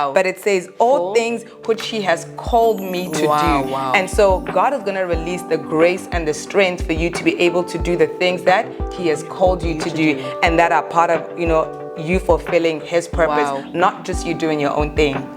Wow. But it says, all things which he has called me to do. Wow. And so God is going to release the grace and the strength for you to be able to do the things that he has called you to do, and that are part of, you fulfilling his purpose, not just you doing your own thing.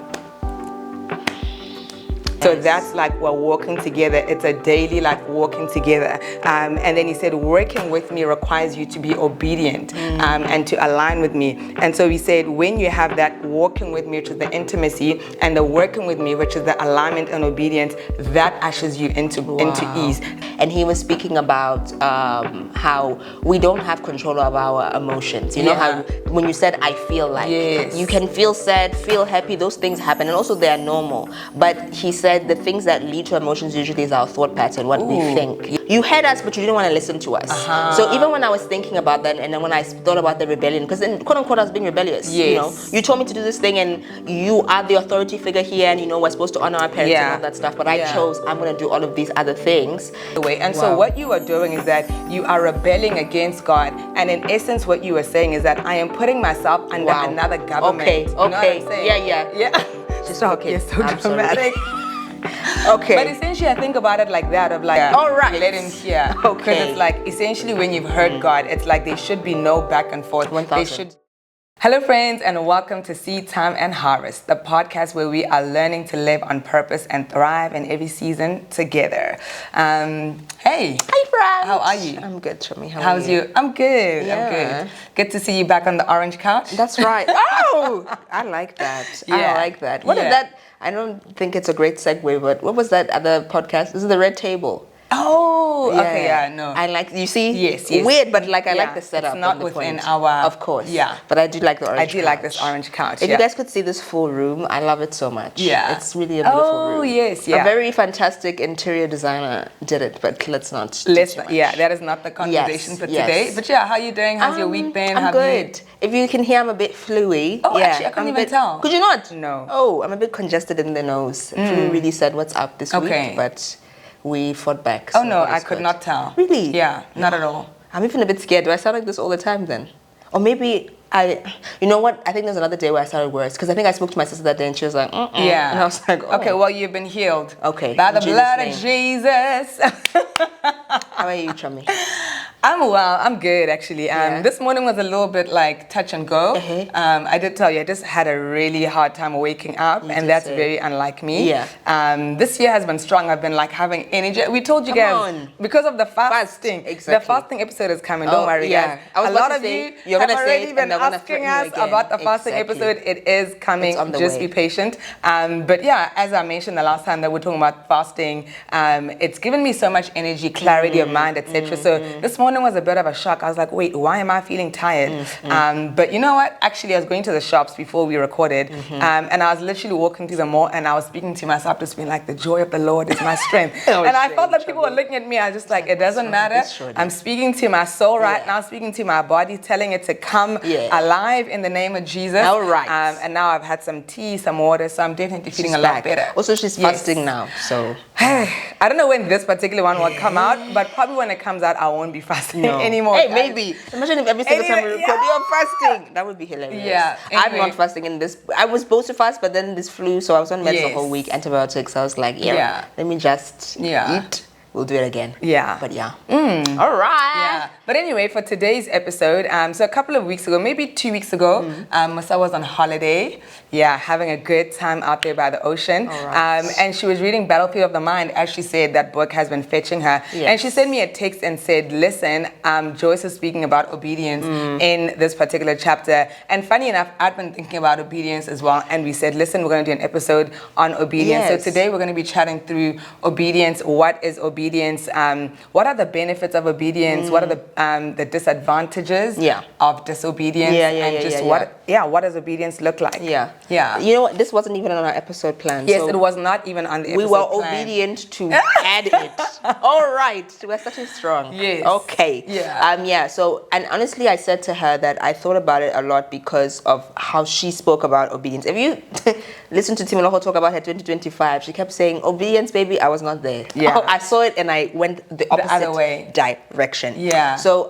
So that's like we're walking together. It's a daily like walking together. And then he said, working with me requires you to be obedient and to align with me. And so he said, when you have that walking with me, which is the intimacy, and the working with me, which is the alignment and obedience, that ushers you into ease. And he was speaking about how we don't have control of our emotions. You know how when you said, I feel like, you can feel sad, feel happy, those things happen. And also they are normal. But he said, the things that lead to emotions usually is our thought pattern, what we think. You heard us, but you didn't want to listen to us. So even when I was thinking about that, and then when I thought about the rebellion, because then quote unquote I was being rebellious. You told me to do this thing, and you are the authority figure here, and we're supposed to honor our parents and all that stuff. But I chose, I'm going to do all of these other things. And so what you are doing is that you are rebelling against God, and in essence, what you are saying is that I am putting myself under another government. Okay. You know what I'm saying? Yeah. Stop. You're so dramatic. Okay. But essentially, I think about it like that, of like, all right, let him hear. Okay. Because it's like, essentially, when you've heard God, it's like there should be no back and forth. 1,000. Hello, friends, and welcome to Seed Time and Harvest, the podcast where we are learning to live on purpose and thrive in every season together. Hey. Hi, Brad. How are you? I'm good, Chummy. How's you? I'm good. Yeah. I'm good. Good to see you back on the orange couch. That's right. Oh, I like that. I like that. What is that? I don't think it's a great segue, but what was that other podcast? This is the Red Table. Oh, okay, no. I like, you see? Yes. Weird, but like I like the setup. It's not and the within point. our... Of course. Yeah. But I do like the orange couch. I do like this orange couch. If you guys could see this full room, I love it so much. Yeah. It's really a beautiful room. Oh, yes, A very fantastic interior designer did it, but let's not do too much. Yeah, that is not the conversation for today. But yeah, how you doing? How's your week been? I'm good. If you can hear, I'm a bit fluey. Oh, actually, I couldn't even tell. Could you not? No. Oh, I'm a bit congested in the nose. Flu really said what's up this week, but we fought back. Oh, no, I could not tell. Really? Yeah, not at all. I'm even a bit scared. Do I sound like this all the time then? Or maybe you know what? I think there's another day where I sounded worse, because I think I spoke to my sister that day and she was like, Yeah. And I was like, oh. Okay, well, you've been healed. Okay. By the blood of Jesus. How are you, Chummy? I'm well. I'm good, actually. This morning was a little bit like touch and go. I did tell you, I just had a really hard time waking up, and that's very unlike me. Yeah. This year has been strong. I've been like having energy. We told you guys because of the fasting. Exactly. The fasting episode is coming. Don't worry, guys. A lot of you you're have gonna already say been asking us about the fasting episode. It is coming. Just be patient. But yeah, as I mentioned the last time that we're talking about fasting, it's given me so much energy, clarity of mind, etc. So this morning was a bit of a shock. I was like, wait, why am I feeling tired? But you know what? Actually, I was going to the shops before we recorded, and I was literally walking through the mall, and I was speaking to myself, just being like, the joy of the Lord is my strength. And I felt like people were looking at me. I was just like, it doesn't matter. I'm speaking to my soul right now, speaking to my body, telling it to come alive in the name of Jesus. All right. And now I've had some tea, some water, so I'm definitely feeling a lot better. Also, she's fasting now, so. I don't know when this particular one will come out, but probably when it comes out, I won't be fasting anymore. Hey, maybe. Imagine if every single time we record, you're fasting. That would be hilarious. Yeah. I'm not fasting in this. I was supposed to fast, but then this flu, so I was on meds the whole week, antibiotics. I was like, let me just eat. We'll do it again. Yeah. But yeah. All right. Yeah. But anyway, for today's episode, so a couple of weeks ago, maybe 2 weeks ago, Masa was on holiday. Yeah, having a good time out there by the ocean. All right. And she was reading Battlefield of the Mind. As she said, that book has been fetching her. Yes. And she sent me a text and said, listen, Joyce is speaking about obedience in this particular chapter. And funny enough, I'd been thinking about obedience as well. And we said, listen, we're going to do an episode on obedience. Yes. So today we're going to be chatting through obedience. What is obedience? What are the benefits of obedience? What are the disadvantages of disobedience? What does obedience look like? Yeah. You know what? This wasn't even on our episode plan. Yes, so it was not even on the episode plan. We were plan. obedient to add it. All right. We're starting strong. Yes. Okay. Yeah. So, and honestly, I said to her that I thought about it a lot because of how she spoke about obedience. If you listen to Timoloho talk about her 2025, she kept saying, obedience, baby, I was not there. Yeah. I saw it it and I went the opposite other way. direction. Yeah. So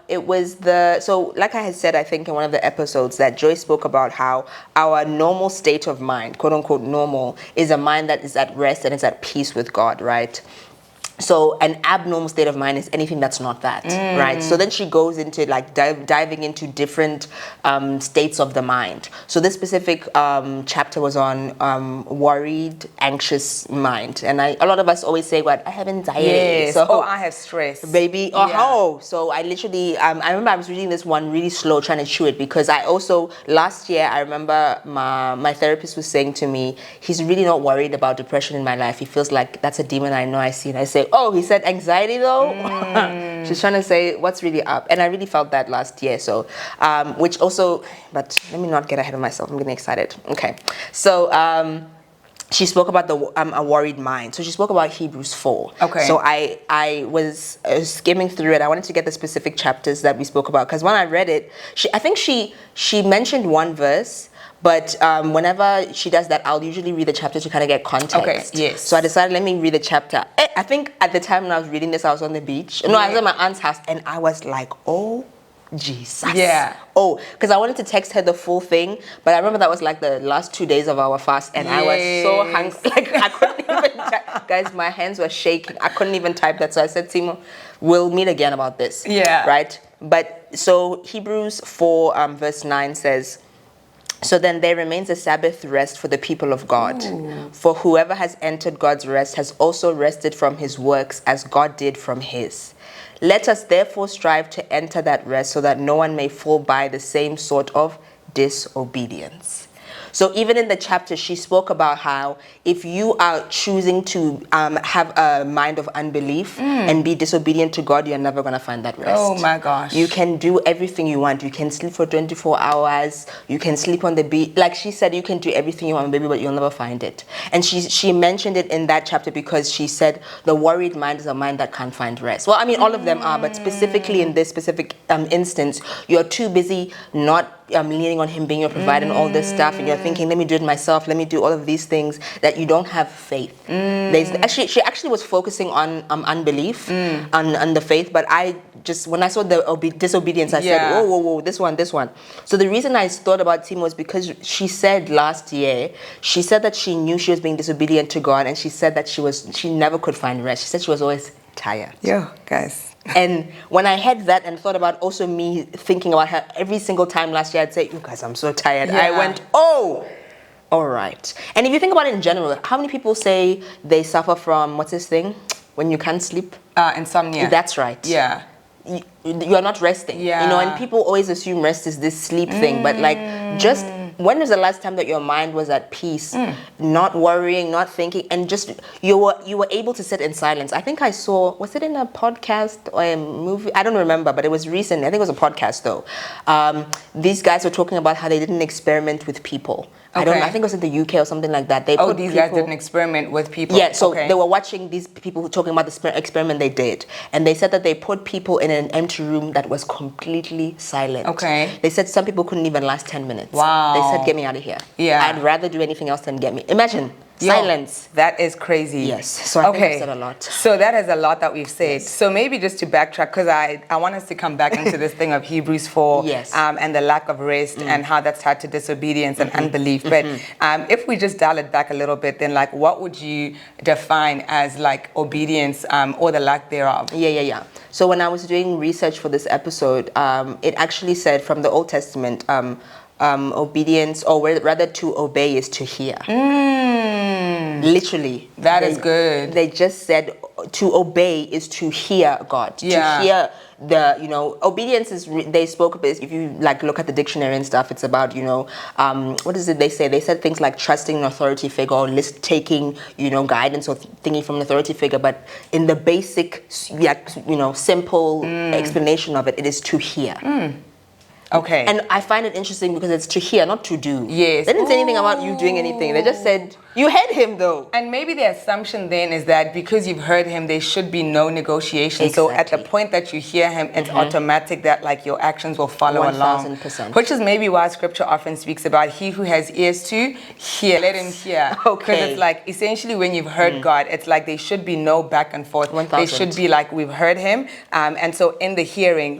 it was like I had said, I think in one of the episodes that Joy spoke about how our normal state of mind, quote unquote normal, is a mind that is at rest and is at peace with God, right? So an abnormal state of mind is anything that's not that, right? So then she goes into like diving into different states of the mind. So this specific chapter was on worried, anxious mind. And a lot of us always say, "What I have anxiety." Yes. So I have stress, baby. Oh, so I literally I remember I was reading this one really slow, trying to chew it, because I also last year I remember my therapist was saying to me, he's really not worried about depression in my life. He feels like that's a demon I know I see. And I say, oh, he said anxiety though? She's trying to say what's really up. And I really felt that last year. So, which also, but let me not get ahead of myself. I'm getting excited. Okay. So, she spoke about a worried mind. So she spoke about Hebrews 4. Okay. So I was skimming through it. I wanted to get the specific chapters that we spoke about, because when I read it, I think she mentioned one verse. But whenever she does that, I'll usually read the chapter to kind of get context. Okay, yes. So I decided, let me read the chapter. I think at the time when I was reading this, I was on the beach. No, I was at my aunt's house, and I was like, oh, Jesus. Yeah. Oh, because I wanted to text her the full thing, but I remember that was like the last 2 days of our fast, and I was so hungry. Like, I couldn't even type. Guys, my hands were shaking. I couldn't even type that. So I said, Timo, we'll meet again about this. Yeah. Right? But so Hebrews 4 verse 9 says, so then there remains a Sabbath rest for the people of God. Ooh. For whoever has entered God's rest has also rested from his works as God did from his. Let us therefore strive to enter that rest so that no one may fall by the same sort of disobedience. So even in the chapter, she spoke about how if you are choosing to have a mind of unbelief and be disobedient to God, you're never going to find that rest. Oh my gosh. You can do everything you want. You can sleep for 24 hours. You can sleep on the beach. Like she said, you can do everything you want, baby, but you'll never find it. And she mentioned it in that chapter because she said the worried mind is a mind that can't find rest. Well, I mean, all of them are, but specifically in this specific instance, you're too busy not leaning on him being your provider and all this stuff, and you're thinking, let me do it myself, let me do all of these things, that you don't have faith. She actually was focusing on unbelief, on the faith, but I just, when I saw the disobedience, I said, whoa, this one. So the reason I thought about Timo was because she said last year, she said that she knew she was being disobedient to God, and she said that she never could find rest. She said she was always tired. Yeah, guys. And when I heard that and thought about also me thinking about her every single time last year, I'd say, you guys, I'm so tired. Yeah. I went, oh, all right. And if you think about it in general, how many people say they suffer from, what's this thing? When you can't sleep? Insomnia. That's right. Yeah. You are not resting. Yeah. You know, and people always assume rest is this sleep thing. But like, just when was the last time that your mind was at peace, not worrying, not thinking, and just you were able to sit in silence? I think I saw, was it in a podcast or a movie? I don't remember, but it was recent. I think it was a podcast though. These guys were talking about how they did an experiment with people. Okay. I think it was in the UK or something like that. These guys did an experiment with people. Yeah, so they were watching these people talking about the experiment they did. And they said that they put people in an empty room that was completely silent. Okay. They said some people couldn't even last 10 minutes. Wow. They said, get me out of here. Yeah. I'd rather do anything else than get me. Imagine. Silence. That is crazy. Yes. So I think I've said a lot. So that is a lot that we've said. Yes. So maybe just to backtrack, because I want us to come back into this thing of Hebrews 4 yes. And the lack of rest and how that's tied to disobedience and unbelief. But if we just dial it back a little bit, then like what would you define as like obedience or the lack thereof? Yeah. So when I was doing research for this episode, it actually said from the Old Testament, obedience, or rather to obey, is to hear. Literally. That is good. They just said to obey is to hear God. Yeah. To hear obedience is, they spoke about, if you like look at the dictionary and stuff, it's about, what is it they say? They said things like trusting an authority figure or taking, guidance or thinking from an authority figure. But in the basic, simple explanation of it, it is to hear. Okay. And I find it interesting because it's to hear, not to do. Yes. They didn't say anything about you doing anything. They just said, you heard him though. And maybe the assumption then is that because you've heard him, there should be no negotiation. Exactly. So at the point that you hear him, it's automatic that like your actions will follow 1000%. along. Which is maybe why scripture often speaks about he who has ears to hear, let him hear. Okay. Because it's like essentially when you've heard God, it's like there should be no back and forth. 1000. They should be like we've heard him. And so in the hearing,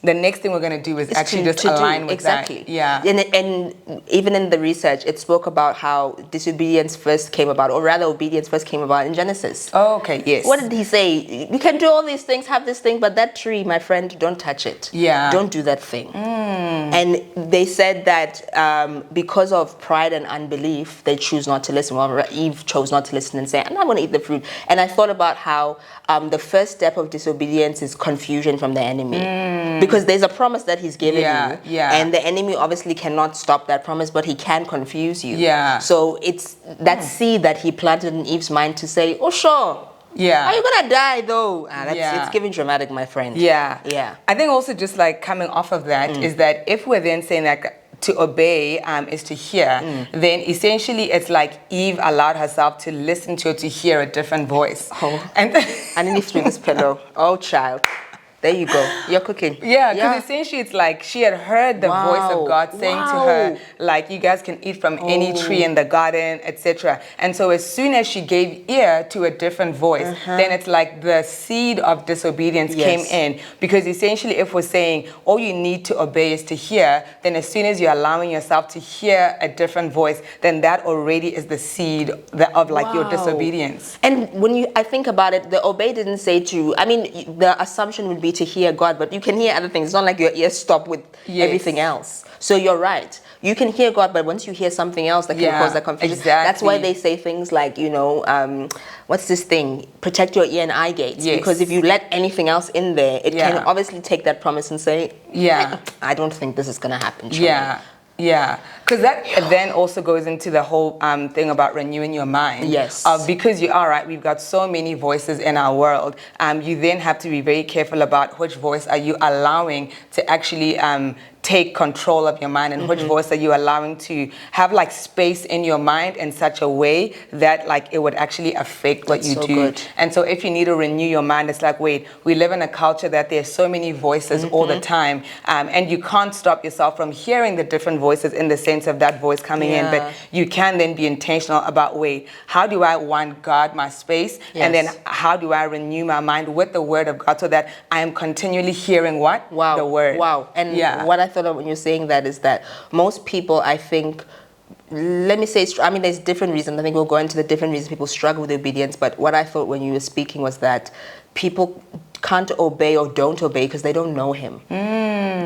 the next thing we're going to do is actually just align with exactly. that. Yeah. And even in the research, it spoke about how disobedience first came about, or rather obedience first came about in Genesis. Oh, okay, yes. What did he say? You can do all these things, have this thing, but that tree, my friend, don't touch it. Yeah. Don't do that thing. And they said that because of pride and unbelief, they choose not to listen. Well, Eve chose not to listen and say, I'm not going to eat the fruit. And I thought about how the first step of disobedience is confusion from the enemy. Because there's a promise that he's given you. Yeah. And the enemy obviously cannot stop that promise, but he can confuse you. Yeah. So it's that seed that he planted in Eve's mind to say, oh, sure. Yeah. Are you going to die though? It's giving dramatic, my friend. Yeah. Yeah. I think also just like coming off of that is that if we're then saying that to obey is to hear, then essentially it's like Eve allowed herself to listen to hear a different voice. Oh. And underneath this pillow. Oh, child. There you go. You're cooking. Yeah, because essentially it's like she had heard the voice of God saying to her, like, you guys can eat from any tree in the garden, etc. And so as soon as she gave ear to a different voice, then it's like the seed of disobedience came in. Because essentially if we're saying all you need to obey is to hear, then as soon as you're allowing yourself to hear a different voice, then that already is the seed of like your disobedience. And when I think about it, the obey didn't say to, I mean, the assumption would be to hear God, but you can hear other things. It's not like your ears stop with everything else. So you're right. You can hear God, but once you hear something else that can cause that confusion. Exactly. That's why they say things like, you know, what's this thing? Protect your ear and eye gates. Yes. Because if you let anything else in there, it can obviously take that promise and say, I don't think this is going to happen. Truly. Yeah, because that then also goes into the whole thing about renewing your mind. Yes. Because you are right, we've got so many voices in our world. You then have to be very careful about which voice are you allowing to actually take control of your mind, and which voice are you allowing to have like space in your mind in such a way that like it would actually affect what you do. Good. And so if you need to renew your mind, it's like, wait, we live in a culture that there's so many voices all the time, and you can't stop yourself from hearing the different voices in the sense of that voice coming in, but you can then be intentional about, wait, how do I guard my space, and then how do I renew my mind with the word of God so that I am continually hearing what? The word. Wow. And what I thought of when you're saying that is that most people, I think, let me say, I mean, there's different reasons. I think we'll go into the different reasons people struggle with obedience. But what I thought when you were speaking was that people can't obey or don't obey because they don't know him.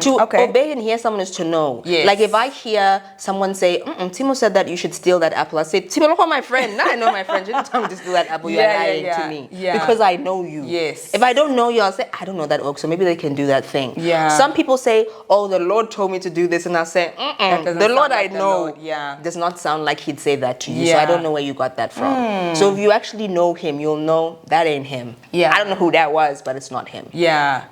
To obey and hear someone is to know. Yes. Like if I hear someone say, Timo said that you should steal that apple, I say, Timo, look at my friend. Now I know my friend. You didn't tell me to steal that apple. You're lying to me. Because I know you. Yes. If I don't know you, I'll say, I don't know that oak, so maybe they can do that thing. Yeah. Some people say, oh, the Lord told me to do this, and I'll say, the Lord I know does not sound like he'd say that to you. So I don't know where you got that from. So if you actually know him, you'll know that ain't him. Yeah. I don't know who that was, but it's not him. Yeah.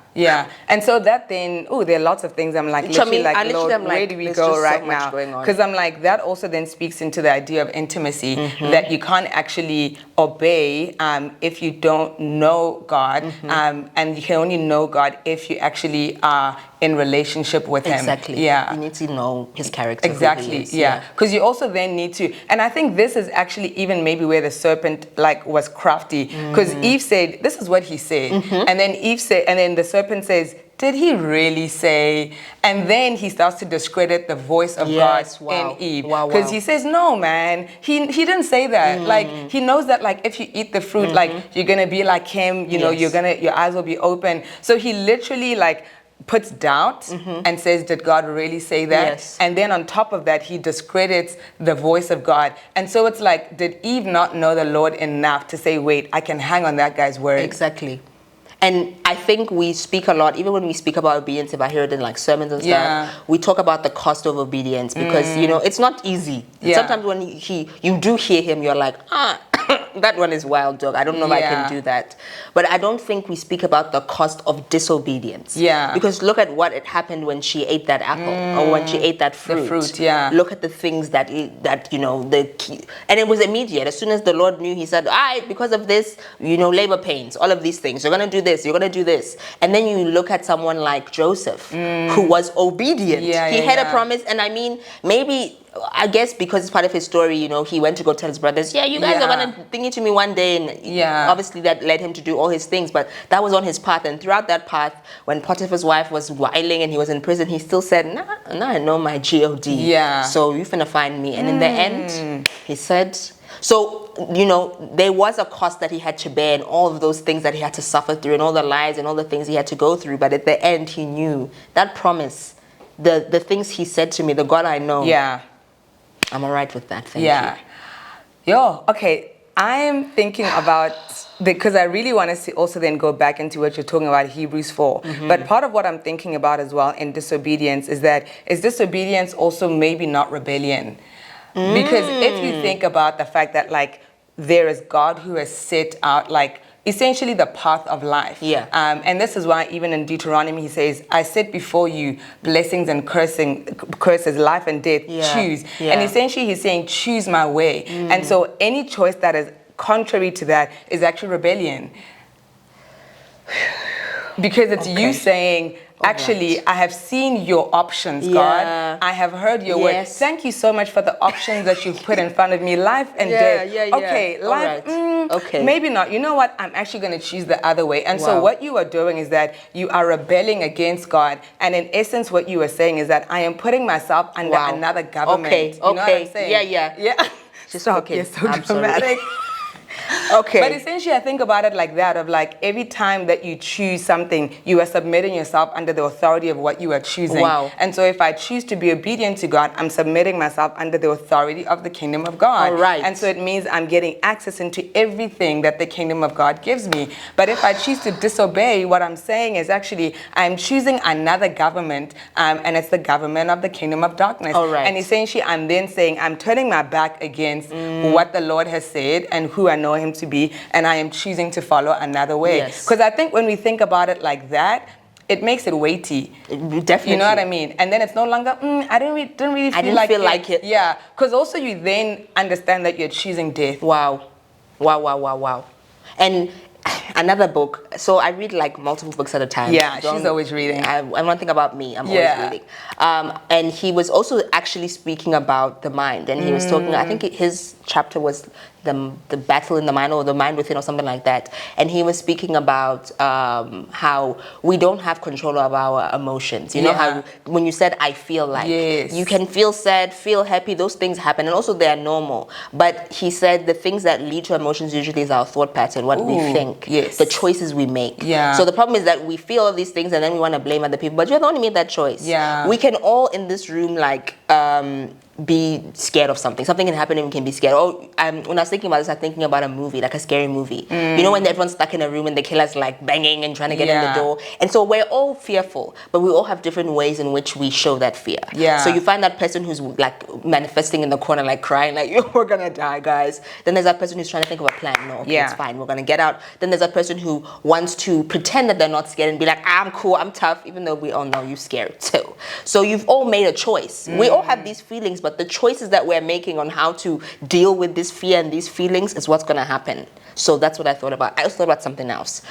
And so that then, there are lots of things I'm like, literally like, Lord, where do we go right now? Because I'm like, that also then speaks into the idea of intimacy, that you can't actually obey if you don't know God, and you can only know God if you actually are in relationship with him. Exactly. Yeah. You need to know his character. Exactly. Yeah. Because you also then need to, and I think this is actually even maybe where the serpent like was crafty, because Eve said, this is what he said, and then Eve said, and then the serpent says, did he really say? And then he starts to discredit the voice of God in Eve. Because he says, no, man, he didn't say that. Like, he knows that, like, if you eat the fruit, like, you're going to be like him, you know, your eyes will be open. So he literally, like, puts doubt and says, did God really say that? Yes. And then on top of that, he discredits the voice of God. And so it's like, did Eve not know the Lord enough to say, wait, I can hang on that guy's word? Exactly. And I think we speak a lot, even when we speak about obedience, if I hear it in like sermons and stuff, we talk about the cost of obedience because, you know, it's not easy. Sometimes when you do hear him, you're like, that one is wild, dog. I don't know if I can do that. But I don't think we speak about the cost of disobedience. Yeah. Because look at what it happened when she ate that apple or when she ate that fruit. The fruit, yeah. Look at the things that and it was immediate. As soon as the Lord knew, he said, all right, because of this, labor pains, all of these things. You're going to do this. You're going to do this. And then you look at someone like Joseph, who was obedient. He had a promise. And I mean, maybe, I guess because it's part of his story, he went to go tell his brothers, you guys are going to thingy to me one day. And obviously that led him to do all his things. But that was on his path. And throughout that path, when Potiphar's wife was whiling and he was in prison, he still said, nah, I know my G-O-D. Yeah. So you're finna find me. And in the end, he said... So, there was a cost that he had to bear and all of those things that he had to suffer through and all the lies and all the things he had to go through. But at the end, he knew that promise, the things he said to me, the God I know. Yeah. I'm all right with that. Thank you. Okay. I'm thinking about, because I really want to also then go back into what you're talking about, Hebrews 4. But part of what I'm thinking about as well in disobedience is disobedience also maybe not rebellion? Because if you think about the fact that there is God who has set out essentially the path of life. Yeah. And this is why even in Deuteronomy he says, I set before you blessings and curses, life and death, choose. Yeah. And essentially he's saying, choose my way. And so any choice that is contrary to that is actually rebellion. Because it's you saying, actually, I have seen your options, God. I have heard your word. Thank you so much for the options that you've put in front of me, life and death. Okay, life, maybe not. You know what? I'm actually going to choose the other way. And so what you are doing is that you are rebelling against God. And in essence, what you are saying is that I am putting myself under another government. You know what I'm saying? Yeah. Just stop. You're so dramatic. Okay. But essentially, I think about it like that, of every time that you choose something, you are submitting yourself under the authority of what you are choosing. Wow. And so if I choose to be obedient to God, I'm submitting myself under the authority of the kingdom of God. All right. And so it means I'm getting access into everything that the kingdom of God gives me. But if I choose to disobey, what I'm saying is actually I'm choosing another government, and it's the government of the kingdom of darkness. All right. And essentially, I'm then saying I'm turning my back against what the Lord has said and who I know him to be, and I am choosing to follow another way. Because I think when we think about it like that, it makes it weighty. Definitely. You know what I mean? And then it's no longer, I didn't feel like it. Yeah. Because also you then understand that you're choosing death. Wow. And another book. So I read multiple books at a time. Yeah, she's always reading. And one thing about me, I'm always reading. And he was also actually speaking about the mind. And he was talking, I think his chapter was the battle in the mind, or the mind within, or something like that. And he was speaking about how we don't have control of our emotions. You know how when you said I feel like, you can feel sad, feel happy, those things happen, and also they are normal. But he said the things that lead to emotions usually is our thought pattern, what we think, the choices we make. So the problem is that we feel all these things and then we want to blame other people, but you're the one who made that choice. We can all in this room be scared of something. Something can happen and we can be scared. When I was thinking about this, I'm thinking about a movie, like a scary movie. You know when everyone's stuck in a room and the killer's banging and trying to get in the door. And so we're all fearful, but we all have different ways in which we show that fear. So you find that person who's manifesting in the corner, crying, we're gonna die, guys. Then there's that person who's trying to think of a plan. No, okay, it's fine, we're gonna get out. Then there's that person who wants to pretend that they're not scared and be like, I'm cool, I'm tough, even though we all know you're scared too. So you've all made a choice. We all have these feelings, but the choices that we're making on how to deal with this fear and these feelings is what's going to happen. So that's what I thought about. I also thought about something else.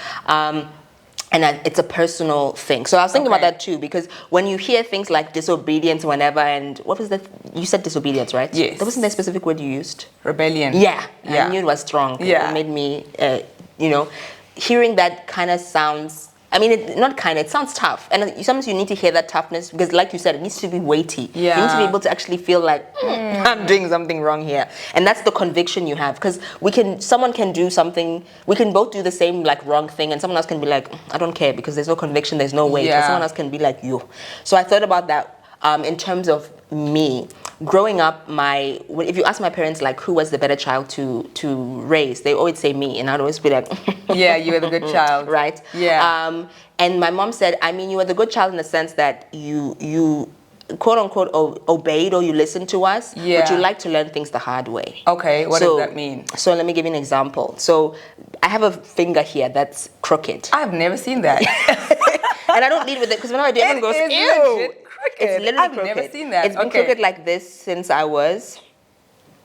It's a personal thing. So I was thinking about that too, because when you hear things like disobedience, whenever, and what was that? You said disobedience, right? Yes. That wasn't the specific word you used? Rebellion. Yeah. I knew it was strong. It made me, hearing that kind of sounds, it sounds tough. And sometimes you need to hear that toughness because, like you said, it needs to be weighty. You need to be able to actually feel like, I'm doing something wrong here. And that's the conviction you have. Because someone can do something, we can both do the same, wrong thing, and someone else can be like, I don't care, because there's no conviction, there's no weight. And someone else can be like you. So I thought about that in terms of me. Growing up, if you ask my parents who was the better child to raise, they always say me, and I'd always be like, you were the good child, right? And my mom said, you were the good child in the sense that you quote unquote obeyed or you listened to us, but you like to learn things the hard way. Okay, what does that mean? So let me give you an example. So I have a finger here that's crooked. I've never seen that. And I don't lead with it because whenever I do, everyone goes, ew. It's literally I've crooked. never seen that. It's been crooked like this since I was,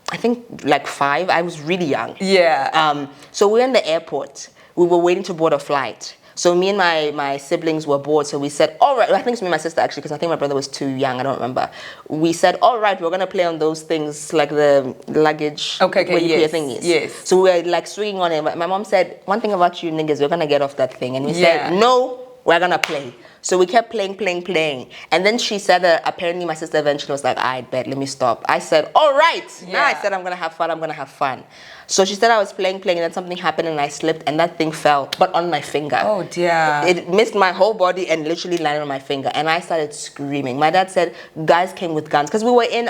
I think, like 5. I was really young. Yeah. So we were in the airport. We were waiting to board a flight. So me and my siblings were bored. So we said, all right. I think it's me and my sister actually, because I think my brother was too young. I don't remember. We said, all right, we're gonna play on those things like the luggage. Okay. Where you put your thingies. Yes. So we were like swinging on it. My mom said, one thing about you niggas, we're gonna get off that thing. And we said, no, we're gonna play. So we kept playing. And then she said that apparently my sister eventually was like, I bet, let me stop. I said, all right. Yeah. Now I said, I'm going to have fun. So she said I was playing, and then something happened and I slipped and that thing fell, but on my finger. Oh, dear. It missed my whole body and literally landed on my finger. And I started screaming. My dad said guys came with guns because we were in,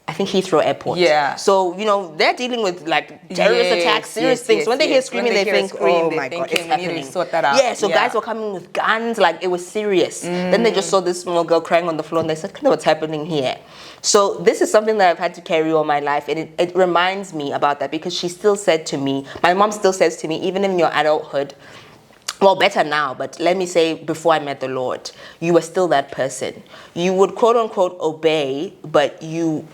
I think Heathrow Airport. Yeah. So, you know, they're dealing with like terrorist attacks, serious things. So when they hear screaming, they think, oh my God, it's happening. We need to sort that out. Yeah, so guys were coming with guns, like it was serious. Then they just saw this small girl crying on the floor and they said, what's happening here? So this is something that I've had to carry all my life. And it reminds me about that because she still said to me, my mom still says to me, even in your adulthood, well, better now, but let me say before I met the Lord, you were still that person. You would quote unquote obey, but you'd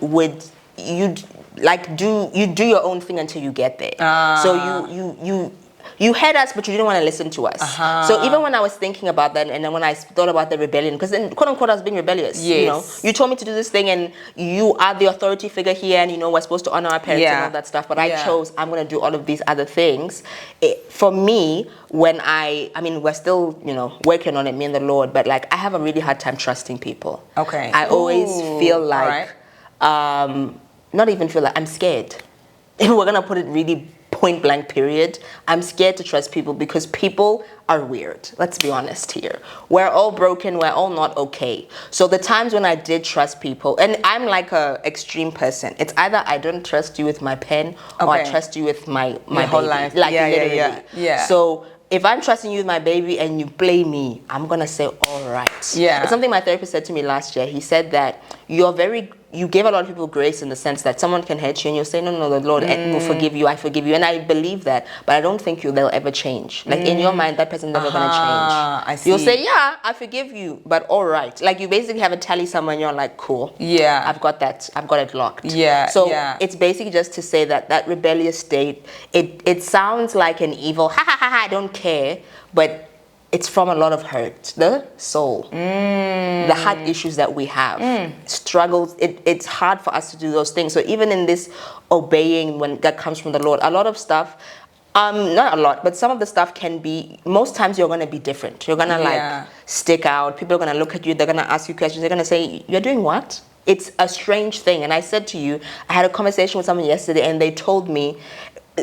do your own thing until you get there. So you heard us, but you didn't want to listen to us. So even when I was thinking about that, and then when I thought about the rebellion, because then quote unquote I was being rebellious. Yes. You know, you told me to do this thing, and you are the authority figure here, and you know we're supposed to honor our parents and all that stuff. But I chose I'm going to do all of these other things. For me, when I mean, we're still working on it, me and the Lord, but like I have a really hard time trusting people. Okay. I always feel like, not even feel like I'm scared. If we're gonna put it really point blank period, I'm scared to trust people because people are weird. Let's be honest here. We're all broken, we're all not okay. So the times when I did trust people, and I'm like a extreme person. It's either I don't trust you with my pen or I trust you with my whole baby. life. Like literally. Yeah. So if I'm trusting you with my baby and you play me, I'm gonna say all right. Yeah. It's something my therapist said to me last year. He said that you give a lot of people grace in the sense that someone can hurt you and you'll say, no, the Lord will forgive you, I forgive you. And I believe that, but I don't think they'll ever change. Like in your mind, that person's never gonna change. I see. You'll say, yeah, I forgive you, but all right. Like you basically have a tally somewhere and you're like, cool. Yeah. I've got it locked. Yeah. So it's basically just to say that rebellious state, it sounds like an evil, I don't care, but it's from a lot of hurt, the soul, the heart issues that we have, struggles. It's hard for us to do those things. So even in this obeying when that comes from the Lord, a lot of stuff, not a lot, but some of the stuff can be, most times you're going to be different. You're going to like stick out. People are going to look at you. They're going to ask you questions. They're going to say, you're doing what? It's a strange thing. And I said to you, I had a conversation with someone yesterday and they told me,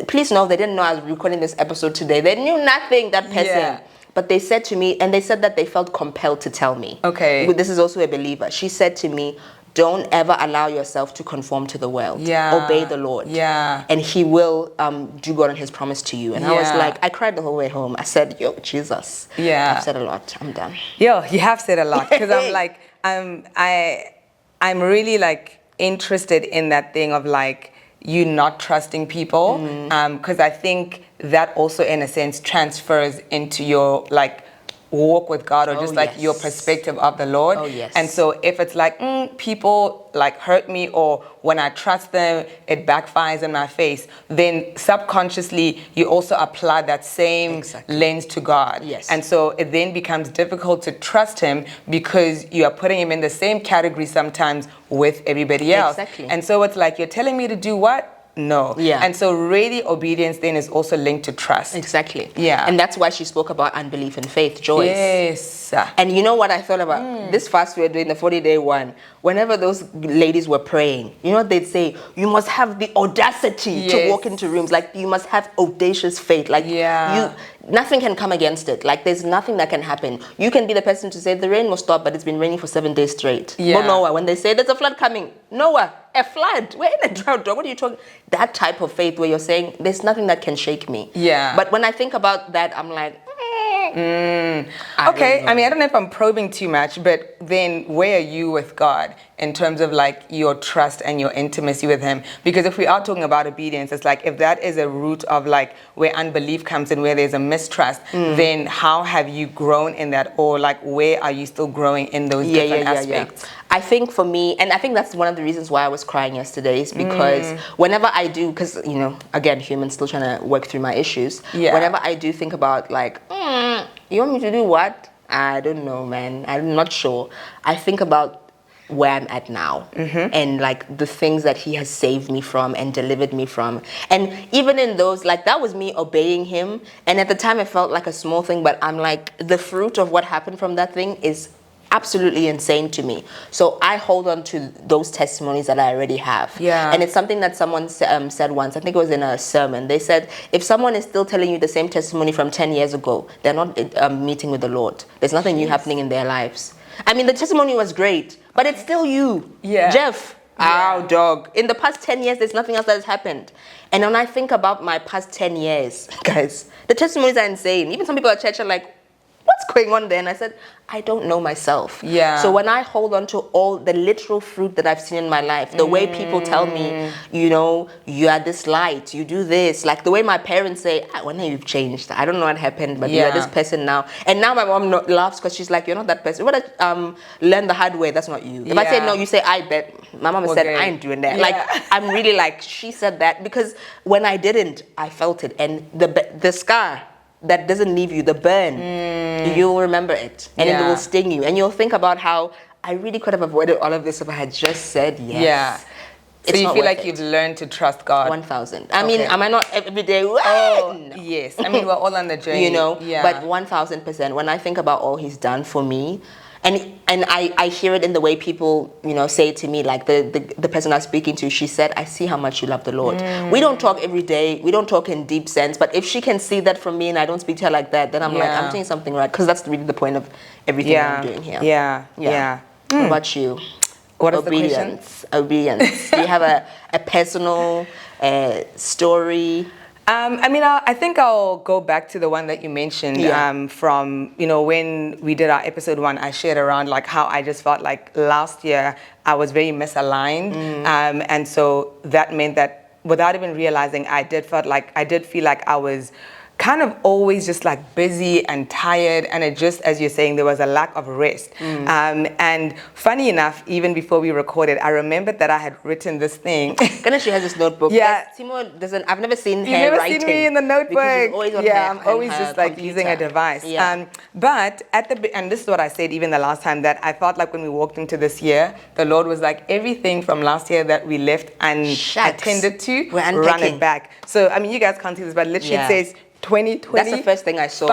please know, they didn't know I was recording this episode today. They knew nothing, that person. Yeah. But they said to me, and they said that they felt compelled to tell me. Okay. This is also a believer. She said to me, don't ever allow yourself to conform to the world. Yeah. Obey the Lord. Yeah. And he will do God on his promise to you. And I was like, I cried the whole way home. I said, yo, Jesus. Yeah. I've said a lot. I'm done. Yo, you have said a lot. Because I'm like, I'm really like interested in that thing of like, you not trusting people, because I think that also in a sense transfers into your like walk with God or just like your perspective of the Lord. And so if it's like people like hurt me or when I trust them it backfires in my face, then subconsciously you also apply that same lens to God. And so it then becomes difficult to trust him because you are putting him in the same category sometimes with everybody else. And so it's like, you're telling me to do what? No. And so really obedience then is also linked to trust. And that's why she spoke about unbelief and faith, Joyce. And you know what I thought about? This fast we were doing, the 40-day one, whenever those ladies were praying, you know what they'd say? You must have the audacity to walk into rooms. Like you must have audacious faith. Like nothing can come against it. Like there's nothing that can happen. You can be the person to say the rain will stop, but it's been raining for 7 days straight. But Noah, when they say there's a flood coming, Noah, a flood. We're in a drought, dog. What are you talking? That type of faith where you're saying there's nothing that can shake me. But when I think about that, I'm like, Okay, I mean, I don't know if I'm probing too much, but then where are you with God in terms of like your trust and your intimacy with Him? Because if we are talking about obedience, it's like if that is a root of like where unbelief comes in, where there's a mistrust, then how have you grown in that? Or like where are you still growing in those different aspects? I think for me, and I think that's one of the reasons why I was crying yesterday, is because whenever I do, because, you know, again, humans still trying to work through my issues. Whenever I do think about like, you want me to do what? I don't know, man. I'm not sure. I think about where I'm at now and like the things that He has saved me from and delivered me from. And even in those, like that was me obeying Him. And at the time it felt like a small thing, but I'm like, the fruit of what happened from that thing is absolutely insane to me. So I hold on to those testimonies that I already have. And it's something that someone said once, I think it was in a sermon. They said, if someone is still telling you the same testimony from 10 years ago, they're not meeting with the Lord. There's nothing new happening in their lives. I mean, the testimony was great, but it's still you. Jeff, our dog. In the past 10 years, there's nothing else that has happened. And when I think about my past 10 years, guys, the testimonies are insane. Even some people at church are like, what's going on there? And I said, I don't know myself. So when I hold on to all the literal fruit that I've seen in my life, the way people tell me, you know, you are this light, you do this, like the way my parents say, when have you changed? I don't know what happened, but you are this person now. And now my mom laughs because she's like, you're not that person. You want to learn the hard way, that's not you. If I say no, you say, I bet. My mom said, I ain't doing that. Like, I'm really like, she said that because when I didn't, I felt it. And the scar that doesn't leave you, the burn, you'll remember it and it will sting you, and you'll think about how I really could have avoided all of this if I had just said yes. So you feel like you've learned to trust God? 1,000. I mean, am I not every day? No. Yes. I mean, we're all on the journey. You know, but 1,000%. When I think about all He's done for me, and I hear it in the way people, you know, say it to me, like the person I was speaking to, she said, I see how much you love the Lord. We don't talk every day. We don't talk in deep sense. But if she can see that from me and I don't speak to her like that, then I'm like, I'm doing something right. Because that's really the point of everything I'm doing here. What about you? What is obedience? Obedience. Do you have a personal story? I mean, I think I'll go back to the one that you mentioned from, you know, when we did our episode 1, I shared around like how I just felt like last year I was very misaligned. And so that meant that without even realizing, I did feel like I was kind of always just like busy and tired, and it just, as you're saying, there was a lack of rest. And funny enough, even before we recorded, I remembered that I had written this thing. Ganesh, she has this notebook. Timo doesn't. I've never seen her You've never writing. seen me in the notebook. Always on I'm always just like using a device. But and this is what I said even the last time, that I felt like when we walked into this year, the Lord was like, everything from last year that we left and attended to, run it back. So I mean, you guys can't see this, but literally it says 2020. That's the first thing I saw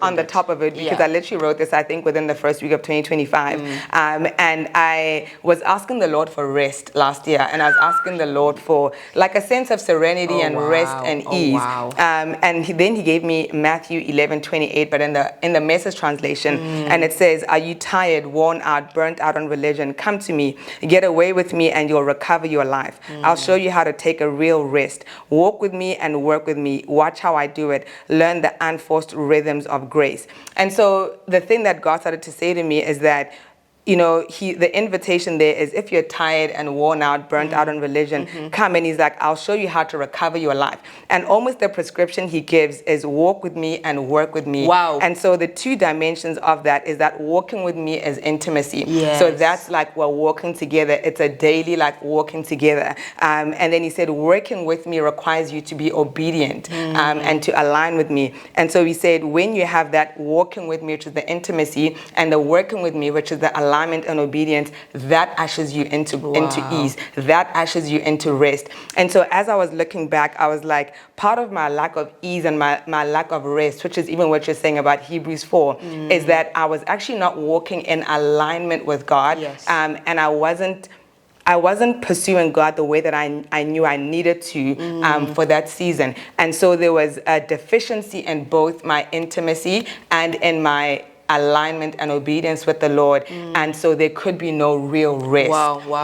on the top of it, because I literally wrote this, I think, within the first week of 2025. And I was asking the Lord for rest last year, and I was asking the Lord for like a sense of serenity and rest and ease. And then He gave me Matthew 11:28, but in the Message translation, and it says, "Are you tired, worn out, burnt out on religion? Come to me, get away with me, and you'll recover your life. I'll show you how to take a real rest. Walk with me and work with me. Watch how I do it. Learn the unforced rhythms of grace." And so the thing that God started to say to me is that, you know, the invitation there is, if you're tired and worn out, burnt out on religion, come, and He's like, I'll show you how to recover your life. And almost the prescription He gives is walk with me and work with me. And so the two dimensions of that is that walking with me is intimacy. So that's like we're walking together. It's a daily like walking together. And then He said, working with me requires you to be obedient and to align with me. And so He said, when you have that walking with me, which is the intimacy, and the working with me, which is the alignment and obedience, that ushers you into ease, that ushers you into rest. And so as I was looking back, I was like, part of my lack of ease and my lack of rest, which is even what you're saying about Hebrews 4, is that I was actually not walking in alignment with God. And I wasn't pursuing God the way that I knew I needed to for that season. And so there was a deficiency in both my intimacy and in my alignment and obedience with the Lord. And so there could be no real rest.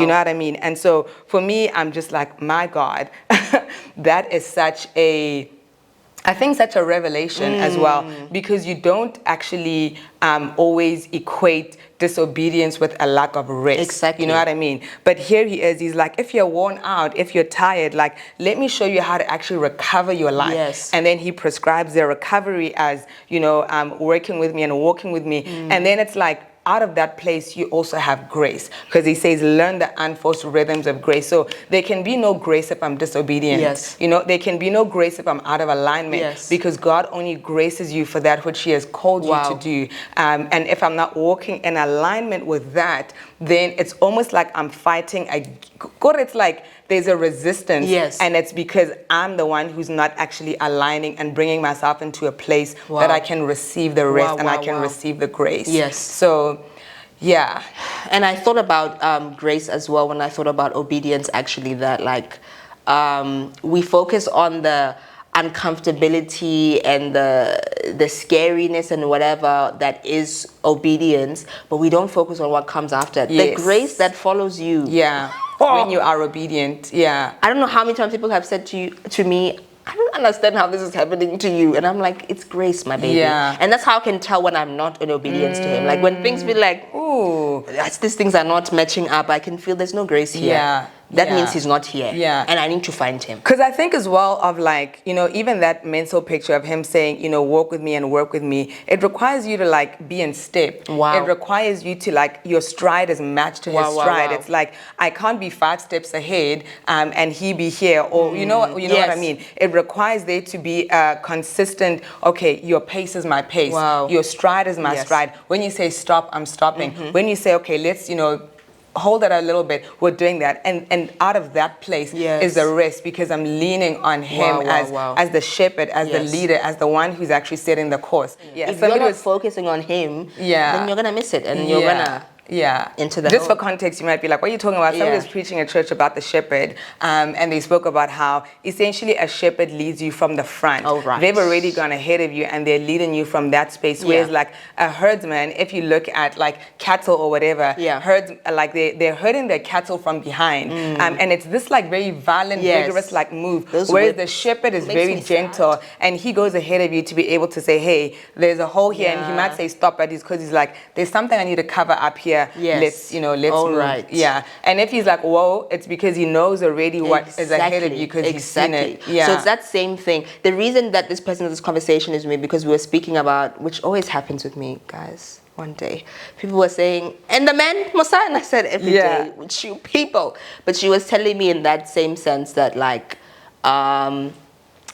You know what I mean? And so for me, I'm just like, my God, that is such a I think such a revelation as well, because you don't actually always equate disobedience with a lack of rest. Exactly. You know what I mean? But here he is, he's like, if you're worn out, if you're tired, like, let me show you how to actually recover your life. Yes. And then he prescribes their recovery as, working with me and walking with me. And then it's like, out of that place, you also have grace, because he says, learn the unforced rhythms of grace. So there can be no grace if I'm disobedient. Yes. There can be no grace if I'm out of alignment. Yes. Because God only graces you for that which he has called you to do. And if I'm not walking in alignment with that, then it's almost like I'm fighting. It's like there's a resistance. Yes. And it's because I'm the one who's not actually aligning and bringing myself into a place that I can receive the rest and I can receive the grace. Yes. So, yeah. And I thought about grace as well when I thought about obedience, actually, that we focus on the uncomfortability and the scariness and whatever that is obedience, but we don't focus on what comes after. Yes. The grace that follows you. Yeah. When you are obedient. Yeah. I don't know how many times people have said to me, I don't understand how this is happening to you. And I'm like, it's grace, my baby. Yeah. And that's how I can tell when I'm not in obedience to him. Like when things feel like, ooh, these things are not matching up, I can feel there's no grace here. Yeah. That means he's not here. Yeah. And I need to find him. Because I think as well of even that mental picture of him saying, walk with me and work with me, it requires you to be in step. Wow. It requires you to your stride is matched to his stride. Wow. It's like, I can't be 5 steps ahead and he be here. Or you know what I mean? It requires there to be a consistent, okay, your pace is my pace. Wow. Your stride is my stride. When you say stop, I'm stopping. When you say, okay, let's, hold it a little bit, we're doing that, and out of that place is the rest, because I'm leaning on him as the shepherd, as the leader, as the one who's actually setting the course. If you're not focusing on him, then you're gonna miss it, and you're gonna into the just for context, you might be like, what are you talking about? Somebody was preaching at church about the shepherd, and they spoke about how essentially a shepherd leads you from the front. Oh, right. They've already gone ahead of you and they're leading you from that space. Whereas like a herdsman, if you look at cattle or whatever, herds they're herding their cattle from behind, and it's this very violent, vigorous move. Whereas the shepherd is very gentle, and he goes ahead of you to be able to say, hey, there's a hole here, and he might say stop, but it's because he's like, there's something I need to cover up here. Let's move. Right. Yeah. And if he's like, whoa, it's because he knows already what is ahead of you, because he's seen it. Yeah. So it's that same thing. The reason that this person, this conversation is with me, because we were speaking about, which always happens with me, guys, one day. People were saying, and the man, Musa, and I said every day, with you people. But she was telling me in that same sense that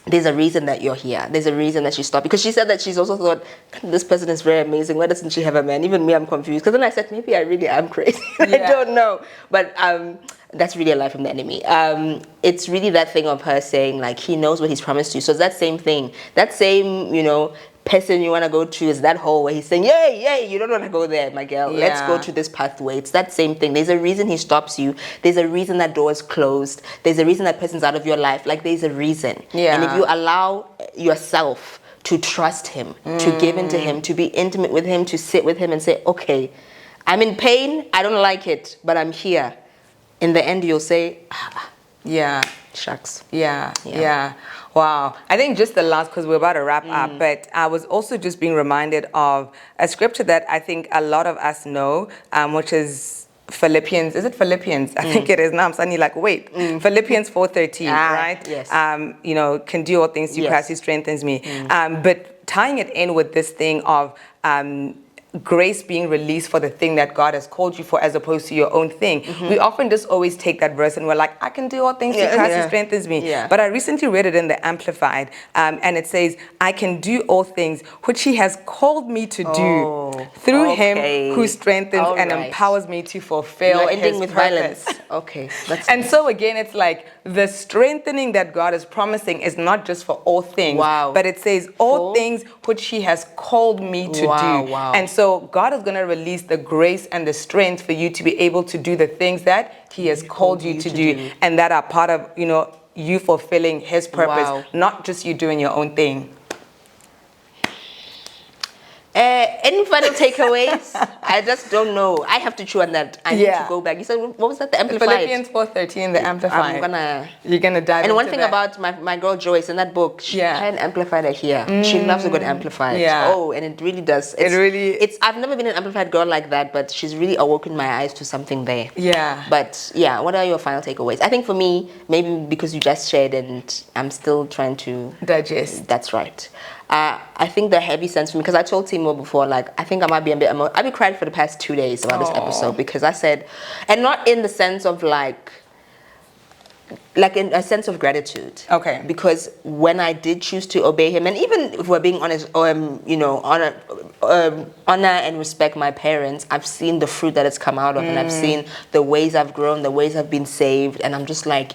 there's a reason that you're here. There's a reason that she stopped. Because she said that she's also thought, this person is very amazing. Why doesn't she have a man? Even me, I'm confused. Because then I said, maybe I really am crazy. I don't know. But that's really a lie from the enemy. It's really that thing of her saying, he knows what he's promised you. So it's that same thing. That same, person you want to go to is that hole where he's saying, yay, you don't want to go there, my girl. Let's go to this pathway. It's that same thing. There's a reason he stops you. There's a reason that door is closed. There's a reason that person's out of your life. There's a reason. And if you allow yourself to trust him, to give into him, to be intimate with him, to sit with him and say, okay, I'm in pain. I don't like it, but I'm here. In the end, you'll say, shucks. Yeah. Wow. I think just the last, because we're about to wrap up, but I was also just being reminded of a scripture that I think a lot of us know, which is Philippians. Is it Philippians? I think it is now. I'm suddenly wait. Philippians 4:13, right? Yes. Can do all things through Christ who strengthens me. But tying it in with this thing of grace being released for the thing that God has called you for, as opposed to your own thing. We often just always take that verse and we're like, I can do all things through Christ who strengthens me. But I recently read it in the Amplified, and it says, I can do all things which he has called me to do through him who strengthens and empowers me to fulfill his purpose. Violence. Okay. And so again, it's the strengthening that God is promising is not just for all things, but it says all things which he has called me to do. And so God is going to release the grace and the strength for you to be able to do the things that he has called you to do, and that are part of, you fulfilling his purpose, not just you doing your own thing. Any final takeaways? I just don't know. I have to chew on that. I need to go back. You said, what was that? The Amplified? Philippians 4:13, the Amplified. You're gonna dive into And one thing that. about my girl Joyce in that book, she had Amplified here. She loves a good Amplified. Yeah. Oh, and it really does. I've never been an Amplified girl like that, but she's really awoken my eyes to something there. Yeah. But yeah, what are your final takeaways? I think for me, maybe because you just shared and I'm still trying to digest. That's right. I think the heavy sense for me, because I told Timo before, like, I think I might be a bit I've been crying for the past 2 days about this episode, because I said, and not in the sense of like in a sense of gratitude. Okay. Because when I did choose to obey him, and even if we're being honest, honor and respect my parents, I've seen the fruit that it's come out of, and I've seen the ways I've grown, the ways I've been saved, and I'm just like,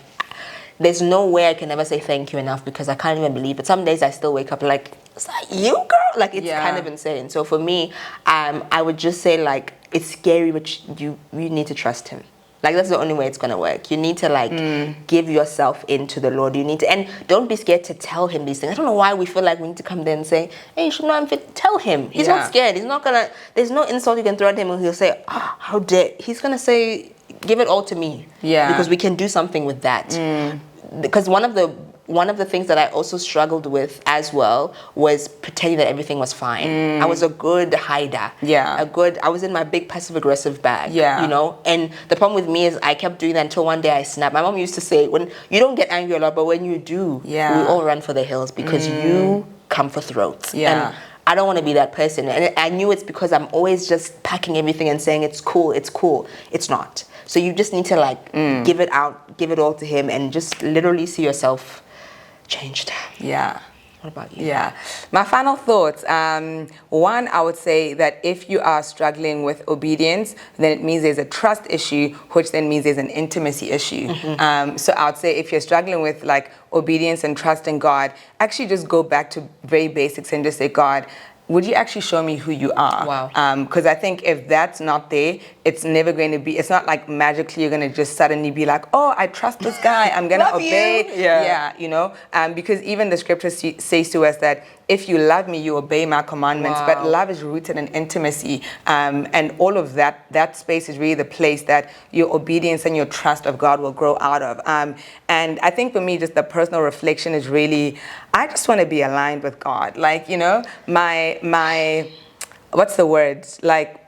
there's no way I can ever say thank you enough, because I can't even believe it. Some days I still wake up like, is that you, girl? Like, it's kind of insane. So for me, I would just say, like, it's scary, but you need to trust him. Like, that's the only way it's going to work. You need to, like, give yourself into the Lord. You need to, and don't be scared to tell him these things. I don't know why we feel like we need to come there and say, hey, you should know I'm fit. Tell him. He's not scared. He's not going to, there's no insult you can throw at him and he'll say, how dare. He's going to say, give it all to me. Yeah. Because we can do something with that. Because one of the things that I also struggled with as well was pretending that everything was fine. I was a good hider. Yeah. I was in my big passive aggressive bag. Yeah. You know? And the problem with me is I kept doing that until one day I snapped. My mom used to say, when you don't get angry a lot, but when you do, we all run for the hills, because you come for throats. Yeah. And I don't want to be that person. And I knew it's because I'm always just packing everything and saying it's cool, it's cool. It's not. So you just need to, like, give it out, give it all to him, and just literally see yourself changed. Yeah. What about you? Yeah. My final thoughts. One, I would say that if you are struggling with obedience, then it means there's a trust issue, which then means there's an intimacy issue. So I would say if you're struggling with, like, obedience and trust in God, actually just go back to very basics and just say, God, would you actually show me who you are? Wow. Because I think if that's not there, it's never going to be, it's not like magically you're going to just suddenly be like, oh, I trust this guy, I'm going to obey. Yeah, you know, because even the scripture says to us that if you love me, you obey my commandments. Wow. But love is rooted in intimacy. And all of that space is really the place that your obedience and your trust of God will grow out of. And I think for me, just the personal reflection is really, I just want to be aligned with God. Like, you know, my what's the word? Like,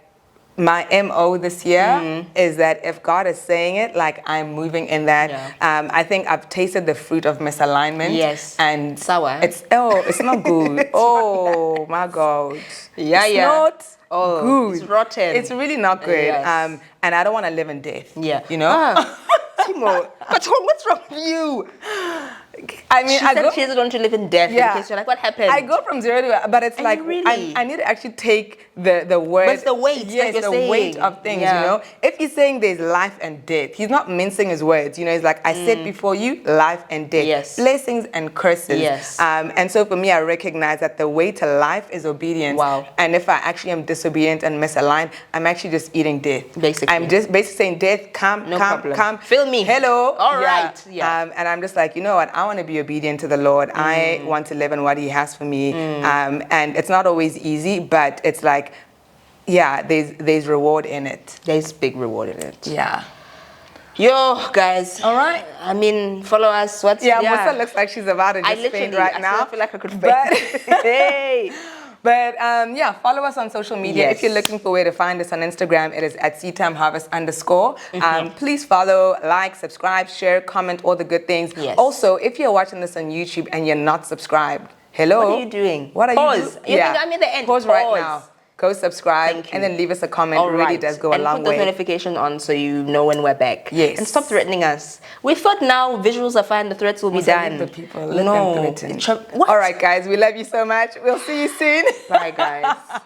my MO this year is that if God is saying it, like, I'm moving in that. Yeah. I think I've tasted the fruit of misalignment. Yes. And sour. It's not good. Oh my God. Yeah, it's not good. It's rotten. It's really not good. Yes. And I don't want to live in death. Yeah. You know? Timo, what's wrong with you? I mean, she doesn't want to live in death. Yeah. In case you're like, what happened? I go from 0 to, but it's like, really? I need to actually take the word. But it's the weight. Yes, the weight of things, you know. If he's saying there's life and death, he's not mincing his words. You know, he's like, I said before you, life and death. Yes. Blessings and curses. Yes. And so for me, I recognize that the way to life is obedience. Wow. And if I actually am disobedient and misaligned, I'm actually just eating death. Basically. I'm just basically saying, death, come. Fill me. Hello. All right. Yeah. And I'm just like, you know what? I want to be obedient to the Lord. I want to live in what he has for me. And it's not always easy, but it's like, yeah, there's reward in it. There's big reward in it. Yeah. Yo, guys. All right. I mean, follow us. Musa looks like she's about to just faint right now. I feel like I could faint. Hey. But follow us on social media. Yes. If you're looking for where to find us on Instagram, it is at @seatimeharvest_. Please follow, like, subscribe, share, comment, all the good things. Yes. Also, if you're watching this on YouTube and you're not subscribed, hello. What are you doing? What are you doing? I'm in the end. Pause right now. Go subscribe and then leave us a comment. It really does go a long way. And put the notification on so you know when we're back. Yes. And stop threatening us. We thought now visuals are fine, the threats will be done. The people, let them threaten. All right, guys, we love you so much. We'll see you soon. Bye, guys.